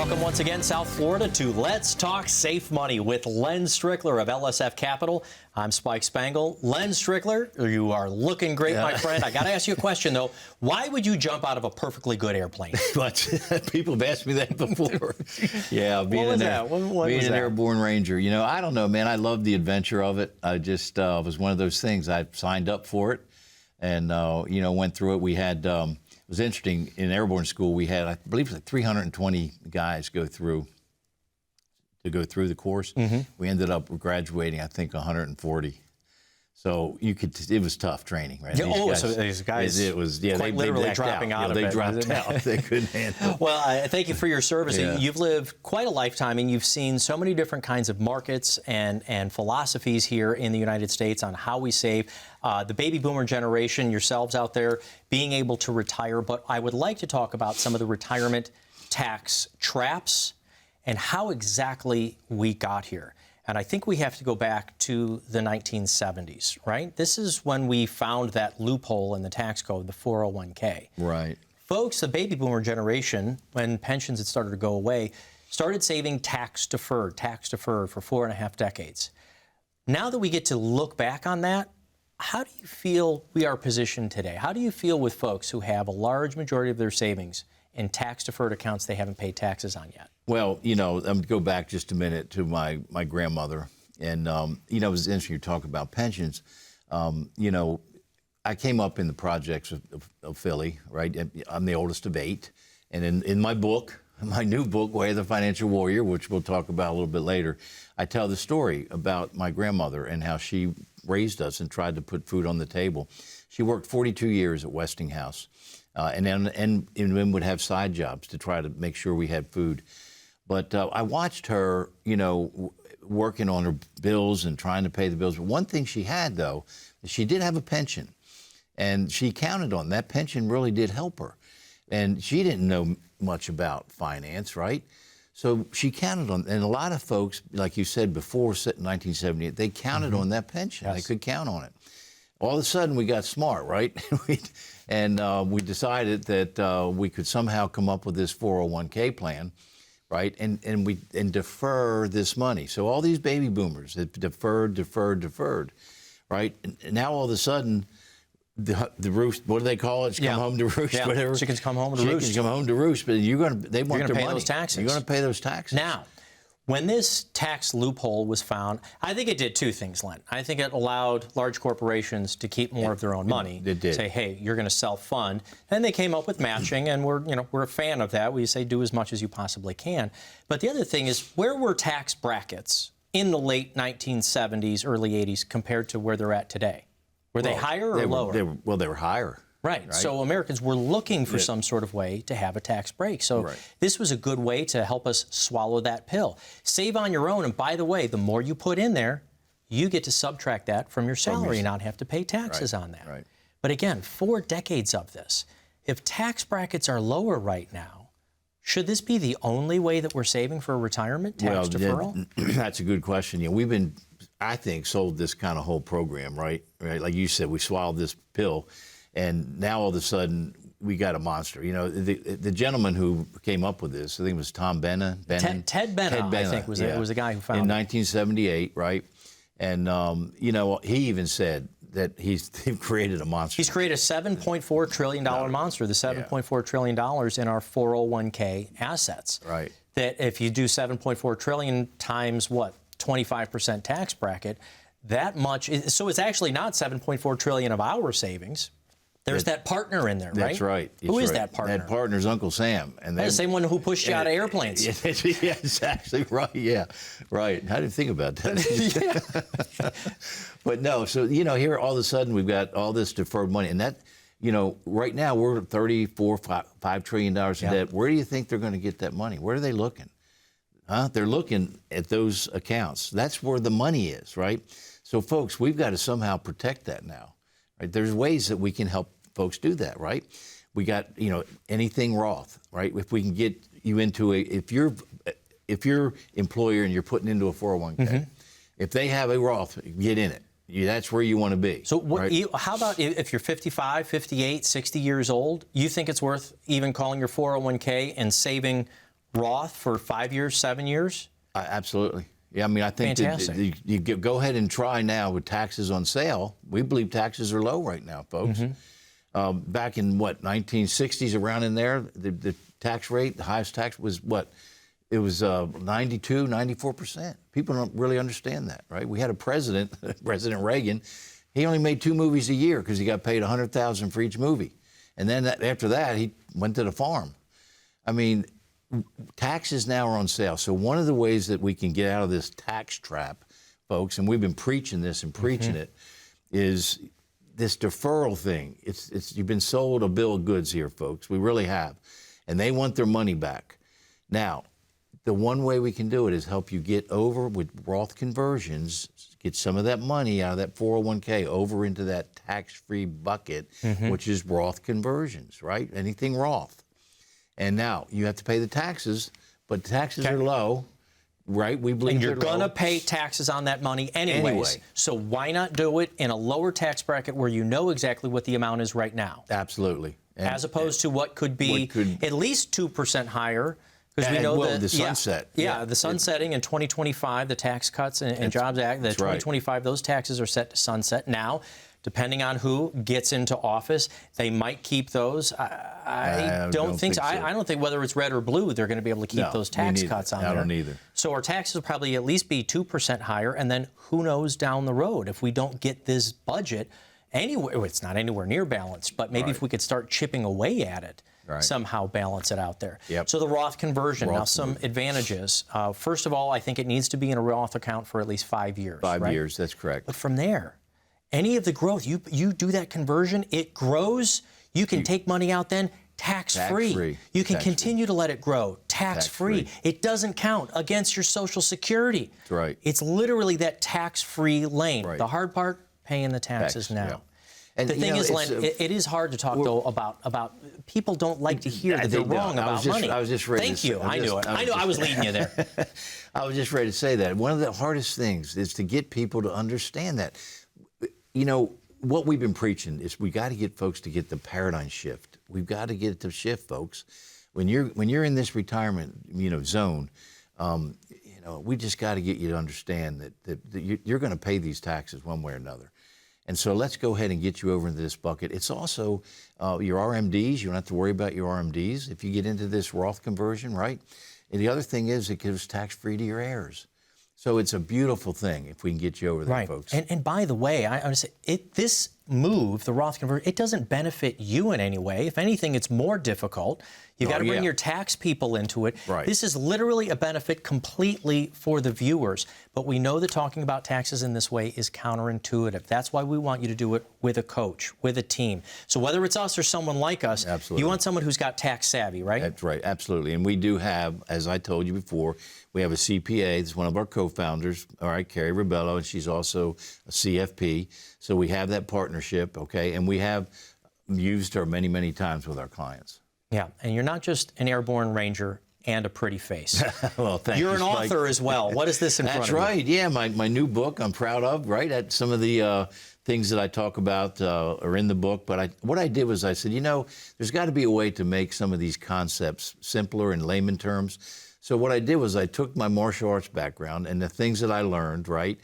Welcome once again, South Florida, to Let's Talk Safe Money with Len Strickler of LSF Capital. I'm Spike Spengel. Len Strickler, you are looking great, my friend. I got to ask you a question, though. Why would you jump out of a perfectly good airplane? But people have asked me that before. Yeah, being an airborne ranger. You know, I don't know, man. I love the adventure of it. I just was one of those things. I signed up for it and, went through it. We had... It was interesting, in airborne school, we had, I believe, like 320 guys go through the course. Mm-hmm. We ended up graduating, I think, 140. So it was tough training, right? Yeah, so these guys, it was, quite literally dropping out of it. They dropped out. They couldn't handle it. Well, thank you for your service. Yeah. You've lived quite a lifetime, and you've seen so many different kinds of markets and philosophies here in the United States on how we save. The baby boomer generation, yourselves out there, being able to retire. But I would like to talk about some of the retirement tax traps and how exactly we got here. And I think we have to go back to the 1970s, right? This is when we found that loophole in the tax code, the 401k. Right. Folks, the baby boomer generation, when pensions had started to go away, started saving tax-deferred for 4.5 decades. Now that we get to look back on that, how do you feel we are positioned today? How do you feel with folks who have a large majority of their savings in tax-deferred accounts they haven't paid taxes on yet? Well, I'm going to go back just a minute to my grandmother. And, it was interesting you talk about pensions. I came up in the projects of Philly, right? I'm the oldest of 8. And in my book, my new book, Way of the Financial Warrior, which we'll talk about a little bit later, I tell the story about my grandmother and how she raised us and tried to put food on the table. She worked 42 years at Westinghouse and then would have side jobs to try to make sure we had food. But I watched her, working on her bills and trying to pay the bills. But one thing she had, though, she did have a pension. And she counted on that. Pension really did help her. And she didn't know much about finance, right? So she counted on, and a lot of folks, like you said before, 1978, they counted on that pension. Yes. They could count on it. All of a sudden, we got smart, right? and we decided that we could somehow come up with this 401k plan, right? And defer this money. So all these baby boomers have deferred, right? And now all of a sudden, the roost, what do they call it? Come home to roost, whatever. Chickens come home to roost. Chickens come home to roost, but they want their money. You're going to pay those taxes. You're going to pay those taxes. Now, when this tax loophole was found, I think it did two things, Len. I think it allowed large corporations to keep more of their own money. It did. Say, hey, you're going to self-fund. And they came up with matching, and we're a fan of that. We say do as much as you possibly can. But the other thing is, where were tax brackets in the late 1970s, early 80s compared to where they're at today? Were they higher or lower? They were higher. Right. So Americans were looking for some sort of way to have a tax break. So this was a good way to help us swallow that pill. Save on your own. And by the way, the more you put in there, you get to subtract that from your salary and not have to pay taxes on that. Right. But again, 4 decades of this. If tax brackets are lower right now, should this be the only way that we're saving for retirement, tax deferral? That's a good question. We've been, I think, sold this kind of whole program, right? Like you said, we swallowed this pill. And now all of a sudden, we got a monster. The gentleman who came up with this, I think it was Tom Benna. Ted Benna, I think, was the guy who found it. In 1978, right? And, he even said that he's created a monster. He's created a $7.4 trillion monster, the $7.4 trillion in our 401k assets. Right. That if you do $7.4 trillion times, 25% tax bracket, that much. So it's actually not $7.4 trillion of our savings. There's that partner in there, right? That's right. Who is that partner? That partner's Uncle Sam. And the same one who pushed you out of airplanes. Yeah, exactly right. Yeah, right. I didn't think about that. But no, so, here all of a sudden we've got all this deferred money. And that, right now we're at $5 trillion in debt. Where do you think they're going to get that money? Where are they looking? They're looking at those accounts. That's where the money is, right? So, folks, we've got to somehow protect that now. Right? There's ways that we can help folks do that, right? We got, anything Roth, right? If we can get you into if you're employer and you're putting into a 401k, if they have a Roth, get in it. That's where you want to be. So how about if you're 55, 58, 60 years old, you think it's worth even calling your 401k and saving Roth for 5 years, 7 years? Absolutely. Yeah, I mean, I think that you go ahead and try now with taxes on sale. We believe taxes are low right now, folks. Back in, 1960s, around in there, the tax rate, the highest tax was what? It was 92, 94%. People don't really understand that, right? We had a president, President Reagan, he only made 2 movies a year because he got paid $100,000 for each movie. And then after that, he went to the farm. I mean, taxes now are on sale. So one of the ways that we can get out of this tax trap, folks, and we've been preaching this and preaching it, is this deferral thing. You've been sold a bill of goods here, folks. We really have. And they want their money back. Now, the one way we can do it is help you get over with Roth conversions, get some of that money out of that 401k over into that tax-free bucket, which is Roth conversions, right? Anything Roth. And now you have to pay the taxes, but taxes are low, right? We believe and you're going to pay taxes on that money anyways. So why not do it in a lower tax bracket where you know exactly what the amount is right now? Absolutely. As opposed to what could be at least 2% higher. Because we know the sunset. The sunsetting in 2025, the Tax Cuts and Jobs Act, the 2025, those taxes are set to sunset. Now, depending on who gets into office, they might keep those. I don't think so. I don't think whether it's red or blue, they're going to be able to keep those tax cuts on there. I don't either. So our taxes will probably at least be 2% higher, and then who knows down the road if we don't get this budget anywhere. It's not anywhere near balanced, but maybe if we could start chipping away at it. Somehow balance it out there. So the Roth conversion, now some advantages. First of all, I think it needs to be in a Roth account for at least 5 years. 5 years, that's correct. But from there, any of the growth, you do that conversion, it grows. You can take money out then tax-free. You can continue to let it grow tax-free. It doesn't count against your Social Security. That's right. It's literally that tax-free lane. The hard part, paying the taxes now. And the thing is, Len, it is hard to talk, though, about people don't like to hear that they're wrong about money. I was just ready Thank you. I knew it. I knew I was leading you there. I was just ready to say that. One of the hardest things is to get people to understand that. You know, what we've been preaching is we got to get folks to get the paradigm shift. We've got to get it to shift, folks. When you're in this retirement, zone, we just got to get you to understand that you're going to pay these taxes one way or another. And so let's go ahead and get you over into this bucket. It's also your RMDs. You don't have to worry about your RMDs if you get into this Roth conversion, right? And the other thing is it gives tax-free to your heirs. So it's a beautiful thing if we can get you over there, folks. And by the way, I want to say, this move, the Roth conversion, it doesn't benefit you in any way. If anything, it's more difficult. You've got to bring your tax people into it. This is literally a benefit completely for the viewers. But we know that talking about taxes in this way is counterintuitive. That's why we want you to do it with a coach, with a team. So whether it's us or someone like us, you want someone who's got tax savvy, right? That's right, absolutely. And we do have, as I told you before, we have a CPA. That's one of our co-founders, all right, Carrie Rebello, and she's also a CFP. So we have that partnership, okay? And we have used her many, many times with our clients. Yeah, and you're not just an airborne ranger and a pretty face. Well, thank you, You're an author as well. What is this in front of you? That's right, yeah, my new book I'm proud of, right? Some of the things that I talk about are in the book, but what I did was I said, there's got to be a way to make some of these concepts simpler in layman terms. So what I did was I took my martial arts background and the things that I learned, right?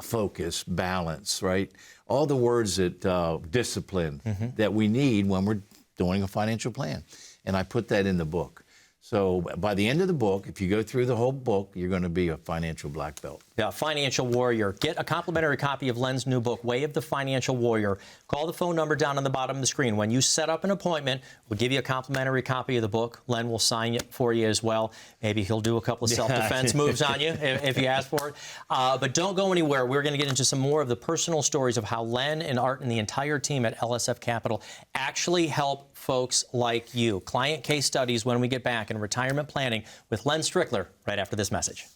Focus, balance, right? All the words that discipline that we need when we're doing a financial plan. And I put that in the book. So by the end of the book, if you go through the whole book, you're going to be a financial black belt. Yeah, Financial Warrior. Get a complimentary copy of Len's new book, Way of the Financial Warrior. Call the phone number down on the bottom of the screen. When you set up an appointment, we'll give you a complimentary copy of the book. Len will sign it for you as well. Maybe he'll do a couple of self-defense moves on you if you ask for it. But don't go anywhere. We're going to get into some more of the personal stories of how Len and Art and the entire team at LSF Capital actually help folks like you. Client case studies when we get back in retirement planning with Len Strickler right after this message.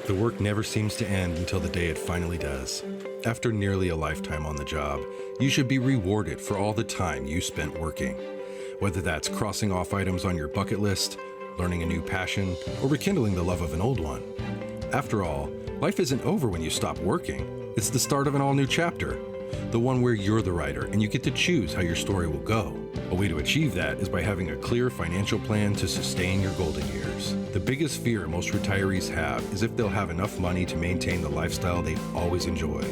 The work never seems to end until the day it finally does. After nearly a lifetime on the job, you should be rewarded for all the time you spent working. Whether that's crossing off items on your bucket list, learning a new passion, or rekindling the love of an old one. After all, life isn't over when you stop working. It's the start of an all-new chapter. the one where you're the writer and you get to choose how your story will go. A way to achieve that is by having a clear financial plan to sustain your golden years. The biggest fear most retirees have is if they'll have enough money to maintain the lifestyle they've always enjoyed.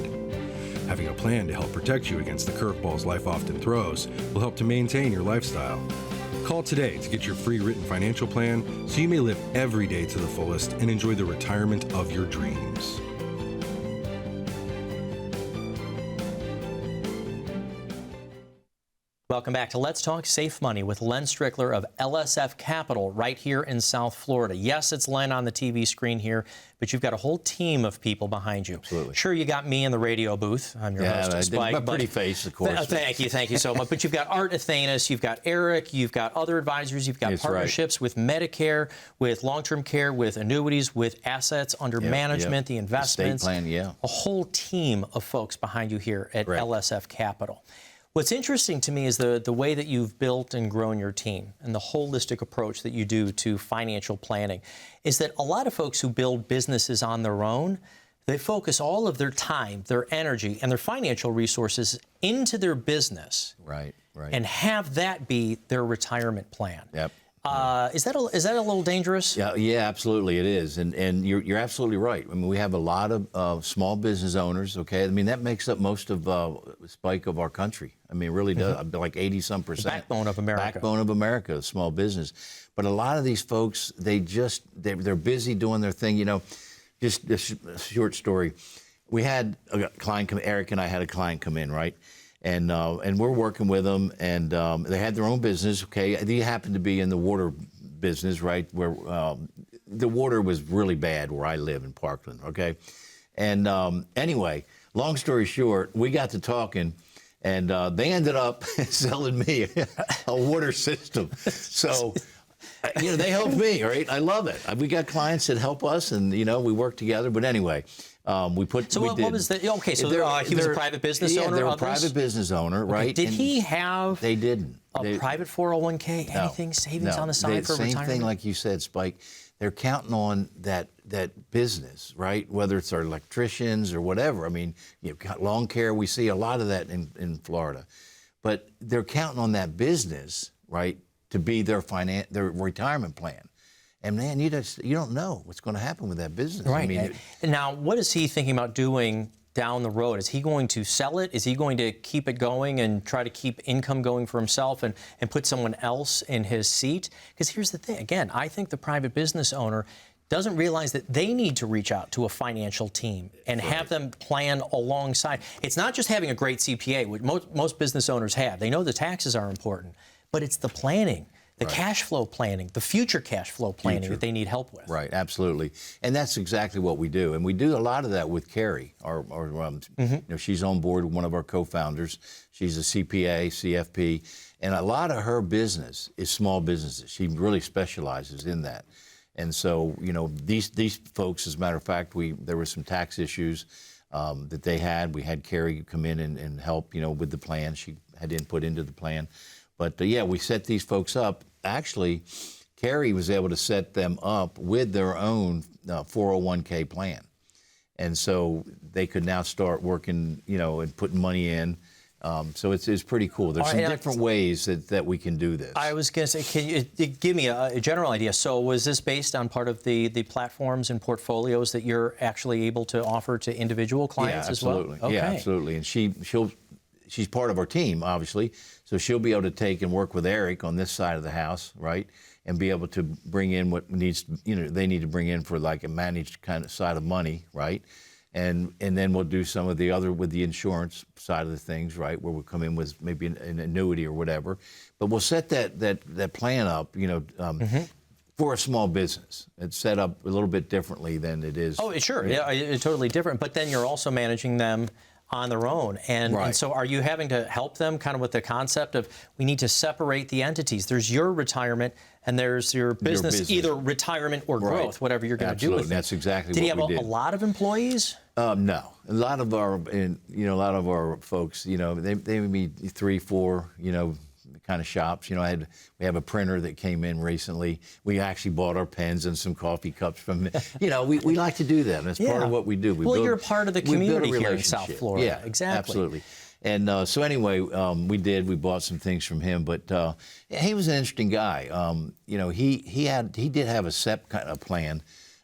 Having a plan to help protect you against the curveballs life often throws will help to maintain your lifestyle. Call today to get your free written financial plan so you may live every day to the fullest and enjoy the retirement of your dreams. Welcome back to Let's Talk Safe Money with Len Strickler of LSF Capital right here in South Florida. Yes, it's Len on the TV screen here, but you've got a whole team of people behind you. Absolutely. Sure, you got me in the radio booth. I'm your host, Spike. My pretty face, of course. Thank you so much. But you've got Art Athanas, you've got Eric, you've got other advisors, you've got partnerships with Medicare, with long-term care, with annuities, with assets under management, the investments. Estate plan, a whole team of folks behind you here at LSF Capital. What's interesting to me is the way that you've built and grown your team and the holistic approach that you do to financial planning is that a lot of folks who build businesses on their own, they focus all of their time, their energy, and their financial resources into their business. Right. And have that be their retirement plan. Yep. Is that a little dangerous? Yeah, absolutely it is, and you're absolutely right. I mean, we have a lot of small business owners. Okay, I mean that makes up most of Spike of our country. I mean, it really does. Like 80-some%. The backbone of America. Backbone of America, small business. But a lot of these folks, they're busy doing their thing. You know, just a short story. We had a client come. Eric and I had a client come in, right? And we're working with them, and they had their own business. Okay, they happened to be in the water business, right? Where the water was really bad where I live in Parkland. Okay, and anyway, long story short, we got to talking, and they ended up selling me a water system. So. You know, they helped me, right? I love it. We got clients that help us, and you know, we work together. But anyway, we put. So what was the? Okay, so he was a private business owner. Yeah, they're a private business owner, right? Did he have? They didn't. A private 401k, anything, savings on the side for retirement? Same thing, like you said, Spike. They're counting on that business, right? Whether it's our electricians or whatever. I mean, you know, lawn care. We see a lot of that in Florida, but they're counting on that business, right? To be their retirement plan. And man, you don't know what's going to happen with that business. Right. I mean, now, what is he thinking about doing down the road? Is he going to sell it? Is he going to keep it going and try to keep income going for himself and put someone else in his seat? Because here's the thing. Again, I think the private business owner doesn't realize that they need to reach out to a financial team and have them plan alongside. It's not just having a great CPA, which most business owners have. They know the taxes are important. But it's the planning, the cash flow planning, the future cash flow planning that they need help with. Right, absolutely. And that's exactly what we do. And we do a lot of that with Carrie. You know, she's on board with one of our co-founders. She's a CPA, CFP. And a lot of her business is small businesses. She really specializes in that. And so, you know, these folks, as a matter of fact, there were some tax issues that they had. We had Carrie come in and help, you know, with the plan. She had input into the plan. But yeah, we set these folks up. Actually, Carrie was able to set them up with their own 401k plan. And so they could now start working, you know, and putting money in. So it's pretty cool. There's some different ways that we can do this. I was going to say, can you give me a general idea? So was this based on part of the platforms and portfolios that you're actually able to offer to individual clients as well? Okay. Yeah, absolutely. And she's part of our team, obviously, so she'll be able to take and work with Eric on this side of the house, right, and be able to bring in what needs, you know, they need to bring in for like a managed kind of side of money, right, and then we'll do some of the other with the insurance side of the things, right, where we'll come in with maybe an annuity or whatever, but we'll set that plan up, you know, for a small business. It's set up a little bit differently than it is. Oh, sure, yeah, it's totally different. But then you're also managing them on their own. And so are you having to help them kind of with the concept of we need to separate the entities? There's your retirement and there's your business. Either retirement or growth, whatever you're going to do with it. That's exactly what we did. Did he have a lot of employees? No. A lot of our folks, you know, they would be 3, 4, you know, kind of shops. You know, we have a printer that came in recently. We actually bought our pens and some coffee cups from, you know, we like to do that. That's part of what we do. You're part of the community here in South Florida. Yeah, exactly. Absolutely. And so anyway, we bought some things from him, but he was an interesting guy. You know, he did have a set kind of plan,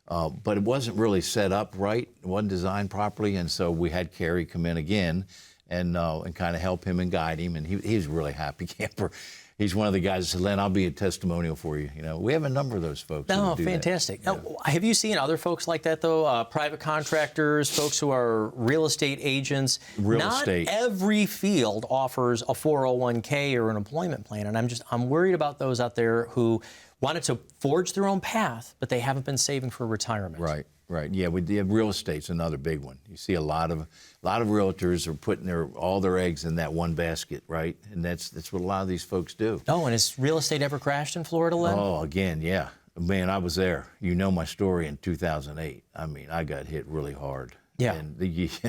but it wasn't really set up right. It wasn't designed properly, and so we had Kerry come in again and kind of help him and guide him. And he's a really happy camper. He's one of the guys that said, Len, I'll be a testimonial for you. You know, we have a number of those folks. Oh, fantastic. Yeah. Now, have you seen other folks like that, though? Private contractors, folks who are real estate agents. Not every field offers a 401k or an employment plan. And I'm worried about those out there who wanted to forge their own path, but they haven't been saving for retirement. Right. Right. Yeah, real estate's another big one. You see a lot of realtors are putting all their eggs in that one basket, right? And that's what a lot of these folks do. Oh, and has real estate ever crashed in Florida, Len? Oh, again, yeah. Man, I was there. You know my story in 2008. I mean, I got hit really hard. Yeah. And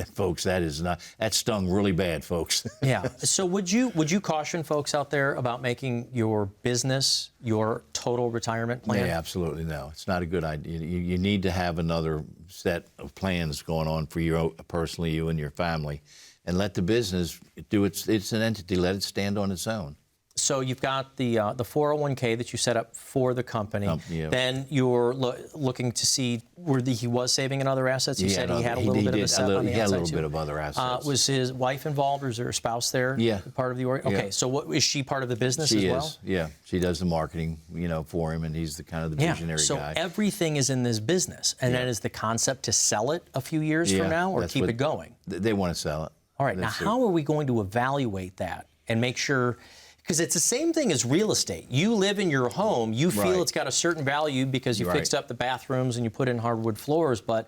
folks, that stung really bad, folks. Yeah. So would you caution folks out there about making your business your total retirement plan? Yeah, absolutely no. It's not a good idea. You need to have another set of plans going on for you personally, you and your family, and let the business do it's an entity. Let it stand on its own. So you've got the 401k that you set up for the company. Yeah. Then you're looking to see where he was saving in other assets. You said he had a little bit of a set on the He had a outside little too. bit of other assets. Was his wife involved, or is there a spouse there? Yeah. Part of the org? Okay. Yeah. So is she part of the business she as well? is. Yeah. She does the marketing, for him, and he's the kind of the visionary so guy. So everything is in this business, and then is the concept to sell it a few years from now, or keep it going? They want to sell it. All right. Now, how are we going to evaluate that and make sure? Because it's the same thing as real estate. You live in your home, you feel it's got a certain value because you fixed up the bathrooms and you put in hardwood floors, but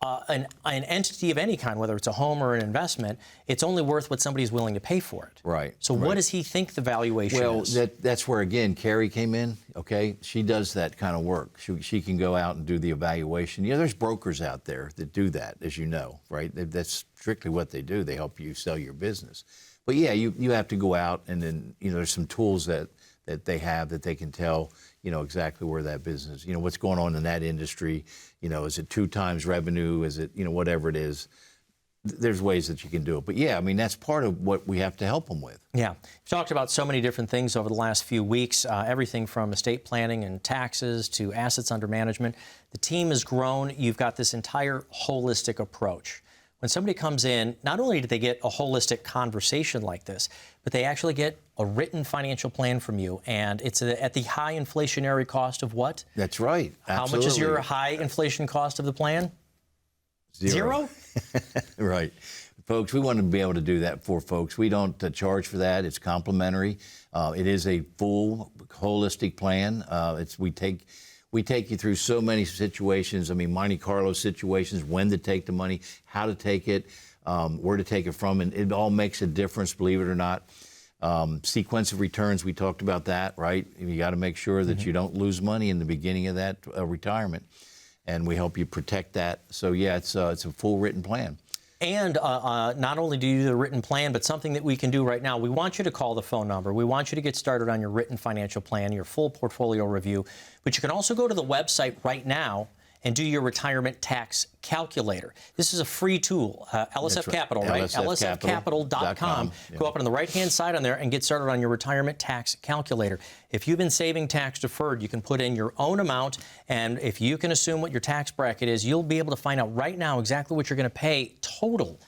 an entity of any kind, whether it's a home or an investment, it's only worth what somebody's willing to pay for it. Right. So what does he think the valuation is? Well, that's where, again, Kerry came in, okay? She does that kind of work. She can go out and do the evaluation. There's brokers out there that do that, as you know, right? That's strictly what they do. They help you sell your business. But yeah, you have to go out, and then there's some tools that they have that they can tell exactly where that business, what's going on in that industry. Is it 2 times revenue? Is it whatever it is? There's ways that you can do it. But yeah, I mean that's part of what we have to help them with. Yeah, we've talked about so many different things over the last few weeks. Everything from estate planning and taxes to assets under management. The team has grown. You've got this entire holistic approach. When somebody comes in, not only do they get a holistic conversation like this, but they actually get a written financial plan from you, and it's at the high inflationary cost of what? That's right. Absolutely. How much is your high inflation cost of the plan? Zero? Right. Folks, we want to be able to do that for folks. We don't charge for that. It's complimentary. It is a full holistic plan. We take you through so many situations. I mean, Monte Carlo situations, when to take the money, how to take it, where to take it from, and it all makes a difference, believe it or not. Sequence of returns, we talked about that, right? You got to make sure that you don't lose money in the beginning of that retirement, and we help you protect that. So yeah, it's a full written plan. And not only do you do the written plan, but something that we can do right now, we want you to call the phone number. We want you to get started on your written financial plan, your full portfolio review. But you can also go to the website right now and do your retirement tax calculator. This is a free tool, LSF Capital, right? LSFcapital.com. Yeah. Go up on the right-hand side on there and get started on your retirement tax calculator. If you've been saving tax deferred, you can put in your own amount, and if you can assume what your tax bracket is, you'll be able to find out right now exactly what you're going to pay total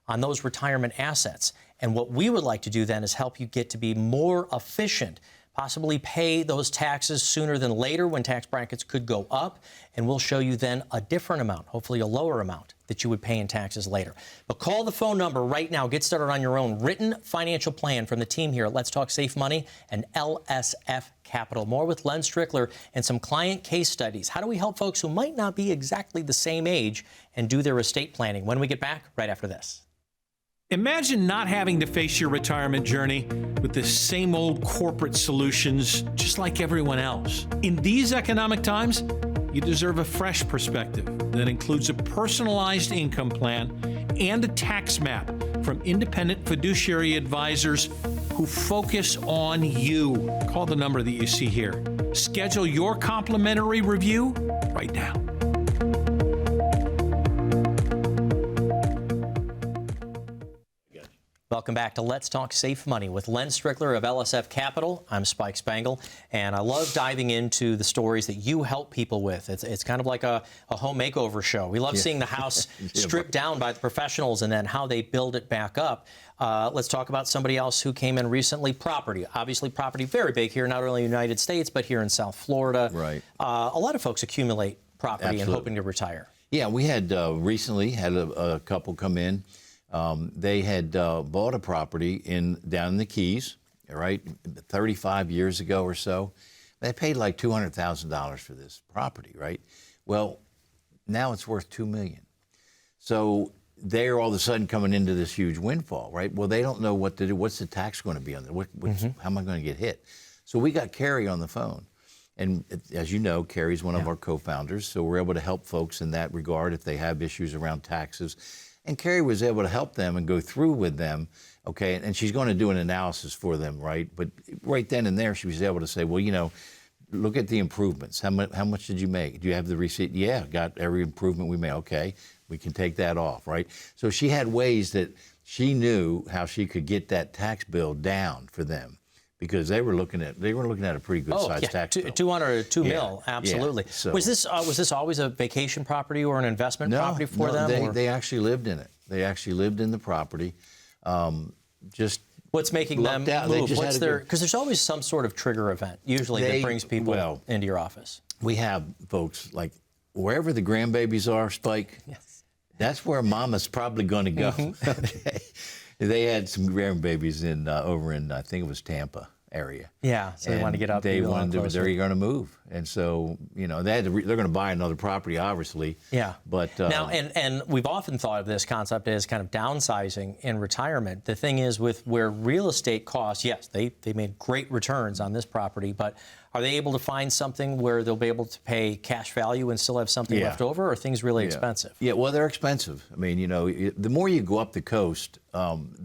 on those retirement assets. And what we would like to do then is help you get to be more efficient, possibly pay those taxes sooner than later when tax brackets could go up, and we'll show you then a different amount, hopefully a lower amount, that you would pay in taxes later. But call the phone number right now. Get started on your own written financial plan from the team here at Let's Talk Safe Money and LSF Capital. More with Len Strickler and some client case studies. How do we help folks who might not be exactly the same age and do their estate planning? When we get back, right after this. Imagine not having to face your retirement journey with the same old corporate solutions just like everyone else. In these economic times, you deserve a fresh perspective that includes a personalized income plan and a tax map from independent fiduciary advisors who focus on you. Call the number that you see here. Schedule your complimentary review right now. Welcome back to Let's Talk Safe Money with Len Strickler of LSF Capital. I'm Spike Spengel, and I love diving into the stories that you help people with. It's kind of like a home makeover show. We love seeing the house stripped down by the professionals and then how they build it back up. Let's talk about somebody else who came in recently, property. Obviously, property very big here, not only in the United States, but here in South Florida. Right. A lot of folks accumulate property Absolutely. and hoping to retire. Yeah, we had recently had a couple come in. They had bought a property down in the Keys, right, 35 years ago or so. They paid like $200,000 for this property, right? Well, now it's worth $2 million. So they're all of a sudden coming into this huge windfall, right? Well, they don't know what to do. What's the tax going to be on it? How am I going to get hit? So we got Carrie on the phone. And as you know, Carrie's one of our co-founders, so we're able to help folks in that regard if they have issues around taxes. And Carrie was able to help them and go through with them, okay? And she's going to do an analysis for them, right? But right then and there, she was able to say, well, you know, look at the improvements. How much did you make? Do you have the receipt? Yeah, got every improvement we made. Okay, we can take that off, right? So she had ways that she knew how she could get that tax bill down for them, because they were looking at a pretty good sized tax bill. 2 mil, absolutely. Yeah, so. Was this always a vacation property or an investment property for them? They actually lived in it. They actually lived in the property. What's making them move? What's their? Because there's always some sort of trigger event usually that brings people into your office. We have folks like wherever the grandbabies are, Spike. Yes. That's where Mama's probably going to go. Okay. They had some grandbabies over in I think it was Tampa area. Yeah, so they wanted to get up. They're going to move, and so you know they're going to buy another property, obviously. Yeah. But now, and we've often thought of this concept as kind of downsizing in retirement. The thing is, with where real estate costs, yes, they made great returns on this property, but are they able to find something where they'll be able to pay cash value and still have something left over, or are things really expensive? Yeah, well, they're expensive. I mean, you know, the more you go up the coast,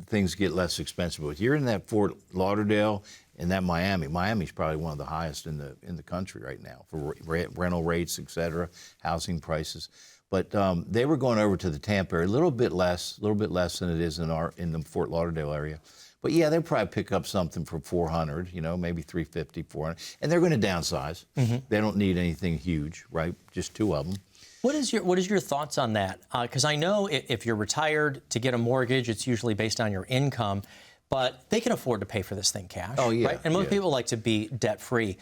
things get less expensive. But you're in that Fort Lauderdale and that Miami's probably one of the highest in the country right now for rental rates, et cetera, housing prices. But they were going over to the Tampa area, a little bit less than it is in the Fort Lauderdale area. But yeah, they'll probably pick up something for $400, you know, maybe $350, $400, and they're going to downsize. They don't need anything huge, right? Just two of them. What is your thoughts on that? Because I know if you're retired, to get a mortgage, it's usually based on your income, but they can afford to pay for this thing cash. Oh yeah, right? And most people like to be debt free.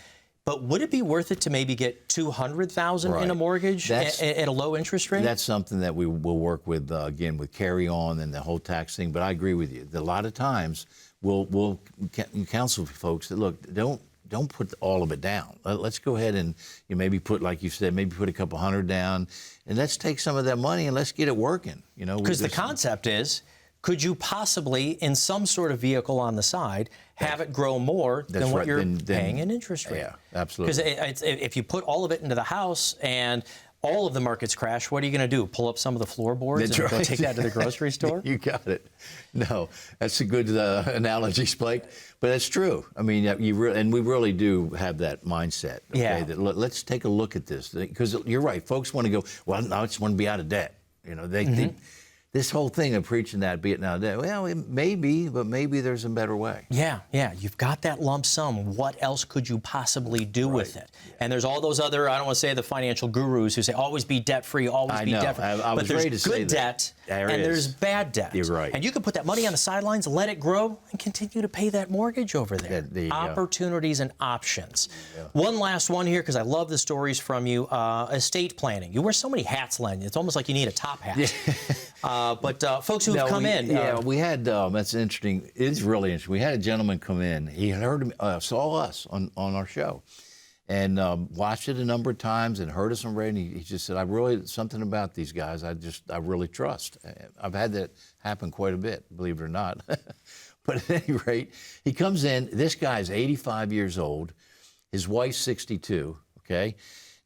But would it be worth it to maybe get $200,000 in a mortgage at a low interest rate? That's something that we will work with again with carry on and the whole tax thing. But I agree with you. A lot of times we'll counsel folks that look, don't put all of it down. Let's go ahead and maybe put, like you said, maybe put a couple hundred down, and let's take some of that money and let's get it working. You know, because the concept is, could you possibly, in some sort of vehicle on the side, have it grow more than what you're paying in interest rate? Yeah, absolutely. Because if you put all of it into the house and all of the markets crash, what are you going to do? Pull up some of the floorboards and go take that to the grocery store? You got it. No, that's a good analogy, Spike. But that's true. I mean, we really do have that mindset. Okay, yeah. That let's take a look at this, because you're right. Folks want to go, well, I just want to be out of debt. You know, this whole thing of preaching that, be it now, well, it may be, but maybe there's a better way. Yeah. You've got that lump sum. What else could you possibly do with it? Yeah. And there's all those other, I don't want to say the financial gurus who say, always be debt-free, always be debt-free. I was ready to say that. But there's good debt and there's bad debt. You're right. And you can put that money on the sidelines, let it grow, and continue to pay that mortgage over there. Opportunities and options. Yeah. One last one here, because I love the stories from you. Estate planning. You wear so many hats, Len. It's almost like you need a top hat. Yeah. But folks who have come in. Yeah, we had, that's interesting. It's really interesting. We had a gentleman come in. He saw us on our show and watched it a number of times and heard us on radio. And he just said, something about these guys I really trust. I've had that happen quite a bit, believe it or not. But at any rate, he comes in. This guy's 85 years old. His wife's 62, okay?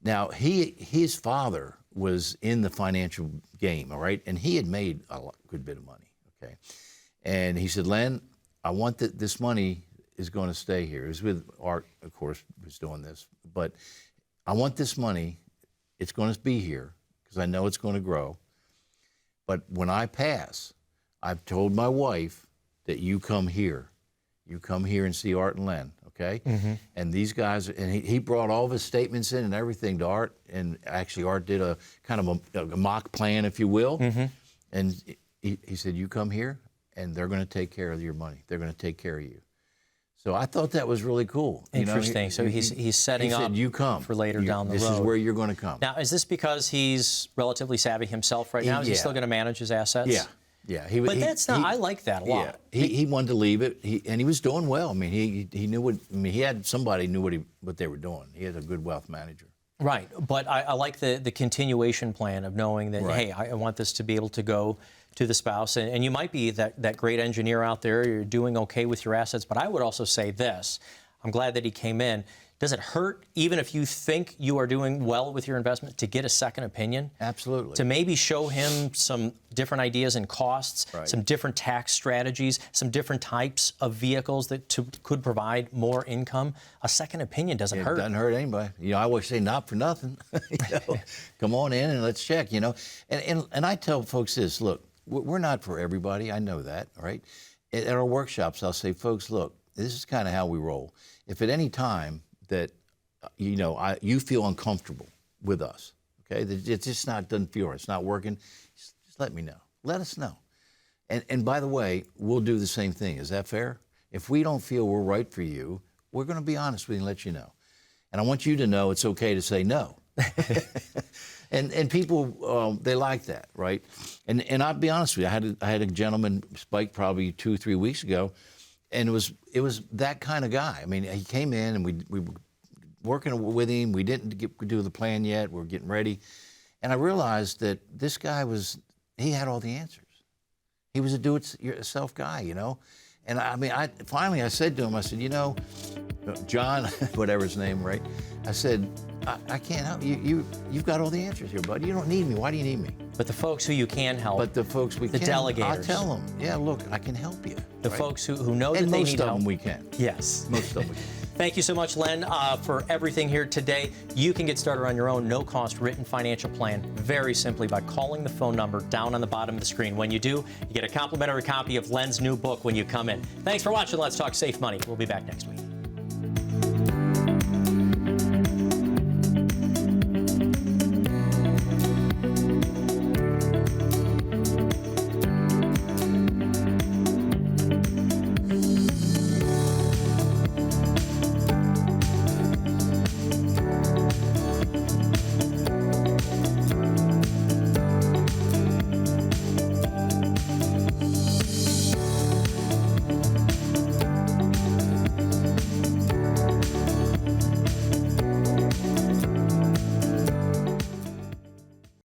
Now, his father was in the financial game, all right? And he had made a good bit of money, okay? And he said, Len, I want this money is going to stay here. It was with Art, of course, was doing this. But I want this money. It's going to be here because I know it's going to grow. But when I pass, I've told my wife that you come here. You come here and see Art and Len, okay? And these guys, and he brought all of his statements in and everything to Art, and actually Art did a kind of a mock plan, if you will. And he said, you come here, and they're going to take care of your money. They're going to take care of you. So I thought that was really cool. Interesting. You know, so he's setting up you come. for later down the road. This is where you're going to come. Now, is this because he's relatively savvy himself right now? Is he still going to manage his assets? Yeah. Yeah, but that's not. I like that a lot. Yeah, he wanted to leave it, and he was doing well. I mean, he knew what. I mean, he had somebody who knew what they were doing. He had a good wealth manager. Right, but I like the continuation plan of knowing that hey, I want this to be able to go to the spouse, and you might be that great engineer out there. You're doing okay with your assets, but I would also say this. I'm glad that he came in. Does it hurt, even if you think you are doing well with your investment, to get a second opinion? Absolutely. To maybe show him some different ideas and costs, some different tax strategies, some different types of vehicles that could provide more income? A second opinion doesn't hurt. It doesn't hurt anybody. You know, I always say not for nothing. Come on in and let's check, you know. And I tell folks this, look, we're not for everybody. I know that, right? At our workshops, I'll say, folks, look, this is kind of how we roll. If at any time that, you know, you feel uncomfortable with us, okay? That it's just doesn't feel right, it's not working, just let me know. Let us know. And by the way, we'll do the same thing. Is that fair? If we don't feel we're right for you, we're going to be honest with you and let you know. And I want you to know it's okay to say no. And people, they like that, right? And I'll be honest with you, I had a gentleman, Spike, probably 2 or 3 weeks ago, and it was that kind of guy. I mean, he came in and we were working with him. We didn't do the plan yet. We're getting ready. And I realized that this guy he had all the answers. He was a do-it-yourself guy, you know? And I mean, finally I said to him, I said, you know, John, whatever his name, right? I said, I can't help you. You've got all the answers here, bud. You don't need me. Why do you need me? But the folks who you can help. But the folks we can. The delegators. I tell them, yeah, look, I can help you. The folks who know that they need help. And most of them we can. Yes. Most of them we can. Thank you so much, Len, for everything here today. You can get started on your own no-cost written financial plan very simply by calling the phone number down on the bottom of the screen. When you do, you get a complimentary copy of Len's new book when you come in. Thanks for watching Let's Talk Safe Money. We'll be back next week.